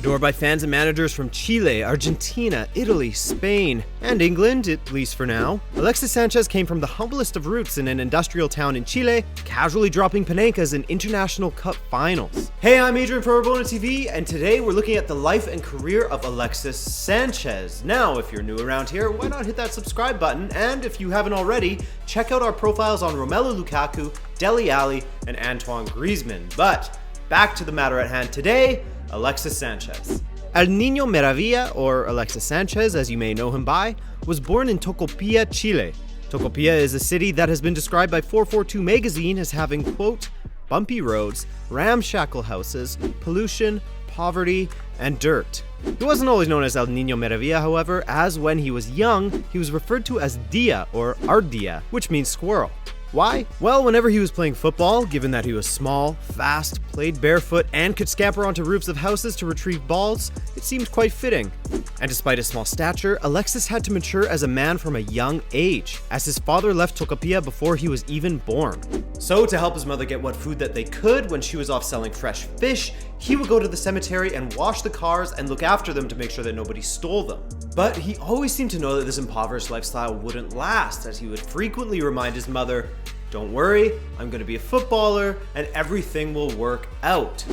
Adored by fans and managers from Chile, Argentina, Italy, Spain, and England, at least for now, Alexis Sanchez came from the humblest of roots in an industrial town in Chile, casually dropping Panenkas in international cup finals. Hey, I'm Adrian from Rabona TV, and today we're looking at the life and career of Alexis Sanchez. Now, if you're new around here, why not hit that subscribe button, and if you haven't already, check out our profiles on Romelu Lukaku, Dele Alli, and Antoine Griezmann. But back to the matter at hand today, Alexis Sanchez. El Niño Maravilla, or Alexis Sanchez as you may know him by, was born in Tocopilla, Chile. Tocopilla is a city that has been described by 442 magazine as having, quote, bumpy roads, ramshackle houses, pollution, poverty, and dirt. He wasn't always known as El Niño Maravilla, however, as when he was young, he was referred to as Dia or Ardilla, which means squirrel. Why? Well, whenever he was playing football, given that he was small, fast, played barefoot, and could scamper onto roofs of houses to retrieve balls, it seemed quite fitting. And despite his small stature, Alexis had to mature as a man from a young age, as his father left Tocopilla before he was even born. So, to help his mother get what food that they could when she was off selling fresh fish, he would go to the cemetery and wash the cars and look after them to make sure that nobody stole them. But he always seemed to know that this impoverished lifestyle wouldn't last, as he would frequently remind his mother, "Don't worry, I'm going to be a footballer and everything will work out."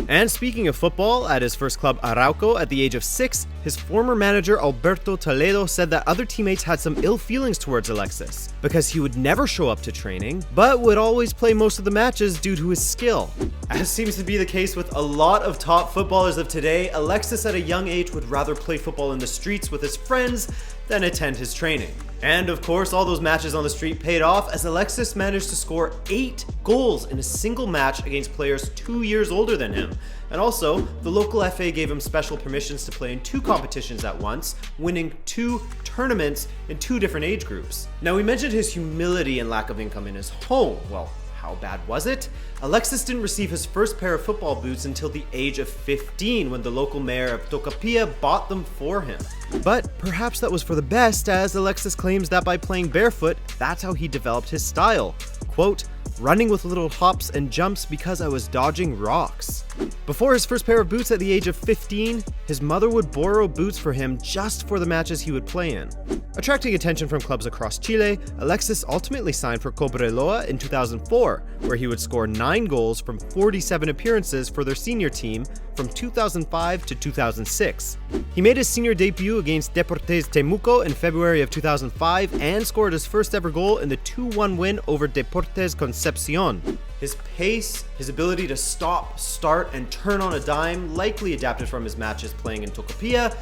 And speaking of football, at his first club Arauco at the age of 6, his former manager Alberto Toledo said that other teammates had some ill feelings towards Alexis because he would never show up to training, but would always play most of the matches due to his skill. As seems to be the case with a lot of top footballers of today, Alexis at a young age would rather play football in the streets with his friends than attend his training. And of course, all those matches on the street paid off as Alexis managed to score 8 goals in a single match against players 2 years older than him. And also, the local FA gave him special permissions to play in 2 competitions at once, winning 2 tournaments in 2 different age groups. Now, we mentioned his humility and lack of income in his home. Well, how bad was it? Alexis didn't receive his first pair of football boots until the age of 15 when the local mayor of Tocopilla bought them for him. But perhaps that was for the best, as Alexis claims that by playing barefoot, that's how he developed his style. Quote, "running with little hops and jumps because I was dodging rocks." Before his first pair of boots at the age of 15, his mother would borrow boots for him just for the matches he would play in. Attracting attention from clubs across Chile, Alexis ultimately signed for Cobreloa in 2004, where he would score 9 goals from 47 appearances for their senior team from 2005 to 2006. He made his senior debut against DEPORTES Temuco in February of 2005 and scored his first ever goal in the 2-1 win over DEPORTES CONCEPCION. His pace, his ability to stop, start, and turn on a dime, likely adapted from his matches playing in Tocopilla,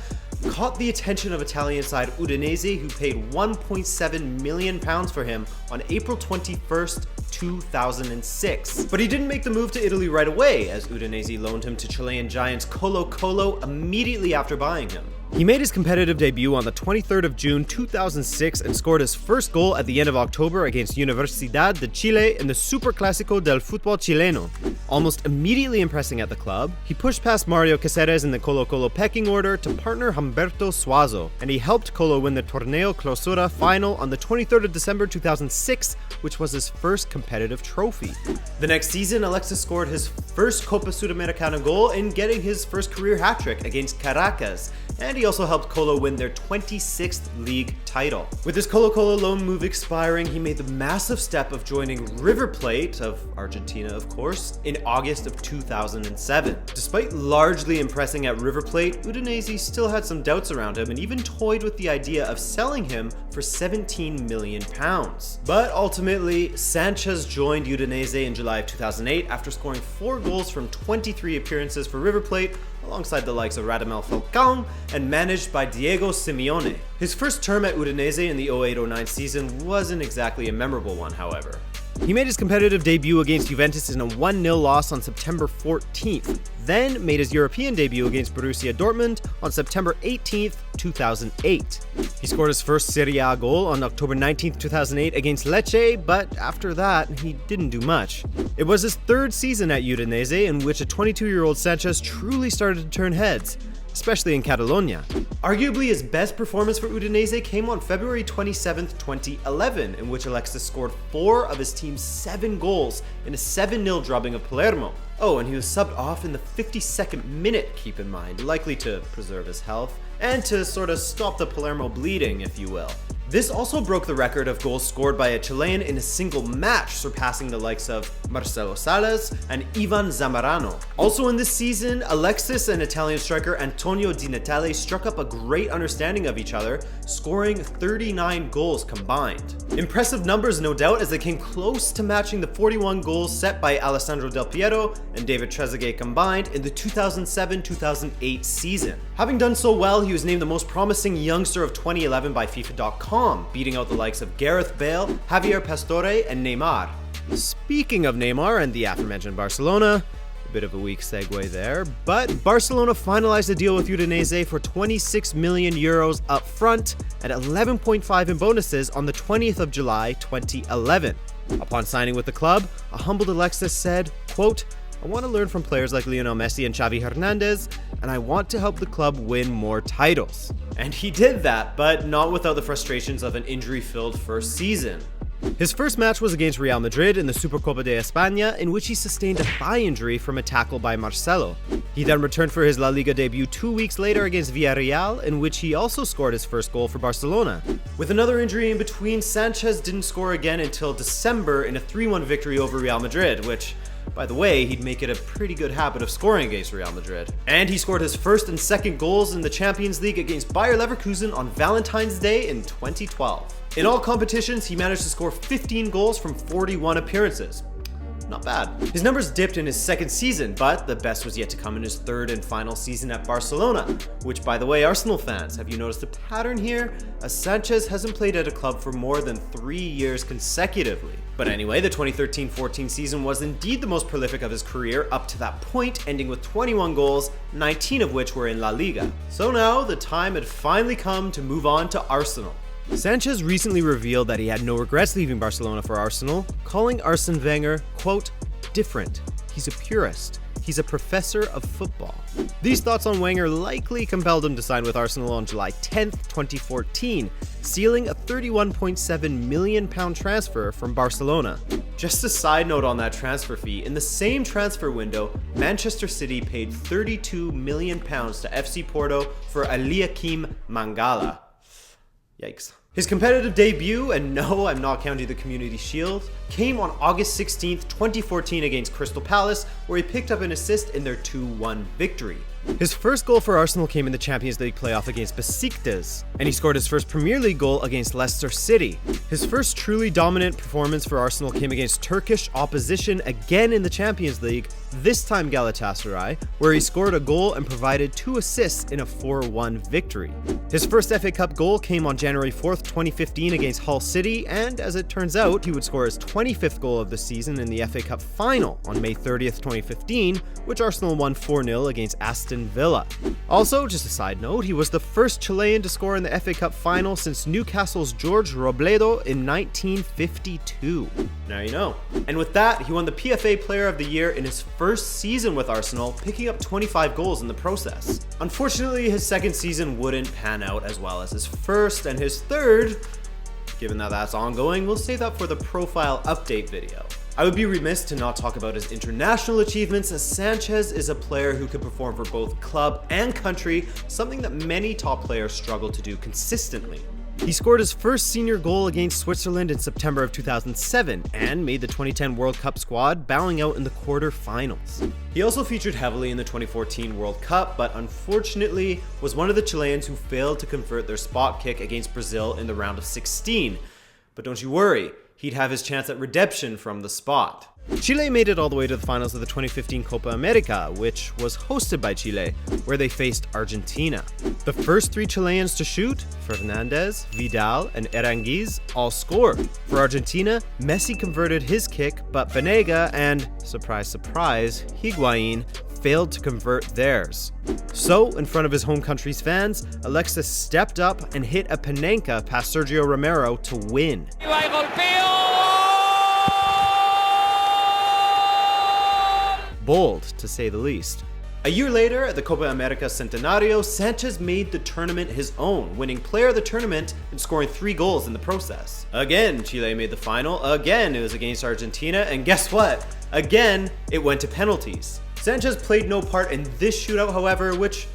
caught the attention of Italian side Udinese, who paid £1.7 million for him on April 21st, 2006. But he didn't make the move to Italy right away, as Udinese loaned him to Chilean giants Colo-Colo immediately after buying him. He made his competitive debut on the 23rd of June 2006 and scored his first goal at the end of October against Universidad de Chile in the Superclásico del Fútbol Chileno. Almost immediately impressing at the club, he pushed past Mario Caceres in the Colo-Colo pecking order to partner Humberto Suazo, and he helped Colo win the Torneo Clausura final on the 23rd of December 2006, which was his first competitive trophy. The next season, Alexis scored his first Copa Sudamericana goal in getting his first career hat-trick against Caracas, and he also helped Colo win their 26th league title. With his Colo-Colo loan move expiring, he made the massive step of joining River Plate, of Argentina of course, in August of 2007. Despite largely impressing at River Plate, Udinese still had some doubts around him and even toyed with the idea of selling him for £17 million. But ultimately, Sanchez joined Udinese in July of 2008 after scoring 4 goals from 23 appearances for River Plate, alongside the likes of Radamel Falcao and managed by Diego Simeone. His first term at Udinese in the 08-09 season wasn't exactly a memorable one, however. He made his competitive debut against Juventus in a 1-0 loss on September 14th, then made his European debut against Borussia Dortmund on September 18th, 2008. He scored his first Serie A goal on October 19th, 2008 against Lecce, but after that, he didn't do much. It was his 3rd season at Udinese in which a 22-year-old Sanchez truly started to turn heads. especially in Catalonia. Arguably his best performance for Udinese came on February 27, 2011, in which Alexis scored 4 of his team's 7 goals in a 7-0 drubbing of Palermo. Oh, and he was subbed off in the 52nd minute, keep in mind, likely to preserve his health, and to sort of stop the Palermo bleeding, if you will. This also broke the record of goals scored by a Chilean in a single match, surpassing the likes of Marcelo Salas and Ivan Zamorano. Also in this season, Alexis and Italian striker Antonio Di Natale struck up a great understanding of each other, scoring 39 goals combined. Impressive numbers, no doubt, as they came close to matching the 41 goals set by Alessandro Del Piero and David Trezeguet combined in the 2007-2008 season. Having done so well, he was named the most promising youngster of 2011 by FIFA.com, beating out the likes of Gareth Bale, Javier Pastore, and Neymar. Speaking of Neymar and the aforementioned Barcelona, a bit of a weak segue there, but Barcelona finalized a deal with Udinese for 26 million euros up front and 11.5 in bonuses on the 20th of July 2011. Upon signing with the club, a humbled Alexis said, quote, "I want to learn from players like Lionel Messi and Xavi Hernandez, and I want to help the club win more titles." And he did that, but not without the frustrations of an injury-filled first season. His first match was against Real Madrid in the Supercopa de España, in which he sustained a thigh injury from a tackle by Marcelo. He then returned for his La Liga debut 2 weeks later against Villarreal, in which he also scored his first goal for Barcelona. With another injury in between, Sanchez didn't score again until December in a 3-1 victory over Real Madrid, which, by the way, he'd make it a pretty good habit of scoring against Real Madrid. And he scored his first and second goals in the Champions League against Bayer Leverkusen on Valentine's Day in 2012. In all competitions, he managed to score 15 goals from 41 appearances. Not bad. His numbers dipped in his second season, but the best was yet to come in his third and final season at Barcelona, which, by the way, Arsenal fans, have you noticed a pattern here? As Sanchez hasn't played at a club for more than 3 years consecutively. But anyway, the 2013-14 season was indeed the most prolific of his career up to that point, ending with 21 goals, 19 of which were in La Liga. So now, the time had finally come to move on to Arsenal. Sanchez recently revealed that he had no regrets leaving Barcelona for Arsenal, calling Arsene Wenger, quote, "different. He's a purist. He's a professor of football." These thoughts on Wenger likely compelled him to sign with Arsenal on July 10th, 2014, sealing a £31.7 million transfer from Barcelona. Just a side note on that transfer fee, in the same transfer window, Manchester City paid £32 million to FC Porto for Eliakim Mangala. Yikes. His competitive debut, and no, I'm not counting the Community Shield, came on August 16th, 2014 against Crystal Palace, where he picked up an assist in their 2-1 victory. His first goal for Arsenal came in the Champions League playoff against Besiktas, and he scored his first Premier League goal against Leicester City. His first truly dominant performance for Arsenal came against Turkish opposition again in the Champions League, this time Galatasaray, where he scored a goal and provided 2 assists in a 4-1 victory. His first FA Cup goal came on January 4th, 2015 against Hull City, and as it turns out, he would score his 25th goal of the season in the FA Cup final on May 30th, 2015, which Arsenal won 4-0 against Aston Villa. Also, just a side note, he was the first Chilean to score in the FA Cup final since Newcastle's George Robledo in 1952. Now you know. And with that, he won the PFA Player of the Year in his first season with Arsenal, picking up 25 goals in the process. Unfortunately, his second season wouldn't pan out as well as his first, and his third, given that that's ongoing, we'll save that for the profile update video. I would be remiss to not talk about his international achievements, as Sanchez is a player who can perform for both club and country, something that many top players struggle to do consistently. He scored his first senior goal against Switzerland in September of 2007 and made the 2010 World Cup squad, bowing out in the quarter-finals. He also featured heavily in the 2014 World Cup, but unfortunately was one of the Chileans who failed to convert their spot kick against Brazil in the round of 16. But don't you worry, he'd have his chance at redemption from the spot. Chile made it all the way to the finals of the 2015 Copa America, which was hosted by Chile, where they faced Argentina. The first 3 Chileans to shoot, Fernandez, Vidal, and Aranguiz, all scored. For Argentina, Messi converted his kick, but Banega and, surprise surprise, Higuain failed to convert theirs. So, in front of his home country's fans, Alexis stepped up and hit a Panenka past Sergio Romero to win. Bold, to say the least. A year later, at the Copa America Centenario, Sanchez made the tournament his own, winning player of the tournament and scoring 3 goals in the process. Again, Chile made the final. Again, it was against Argentina, and guess what? Again, it went to penalties. Sanchez played no part in this shootout, however, which,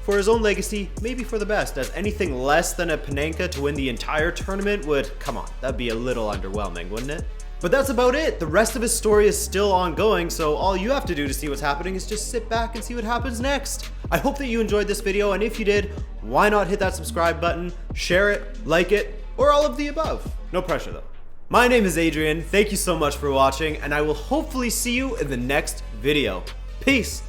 for his own legacy, maybe for the best, as anything less than a Panenka to win the entire tournament would, come on, that'd be a little underwhelming, wouldn't it? But that's about it. The rest of his story is still ongoing, so all you have to do to see what's happening is just sit back and see what happens next. I hope that you enjoyed this video, and if you did, why not hit that subscribe button, share it, like it, or all of the above. No pressure though. My name is Adrian, thank you so much for watching, and I will hopefully see you in the next video. Peace!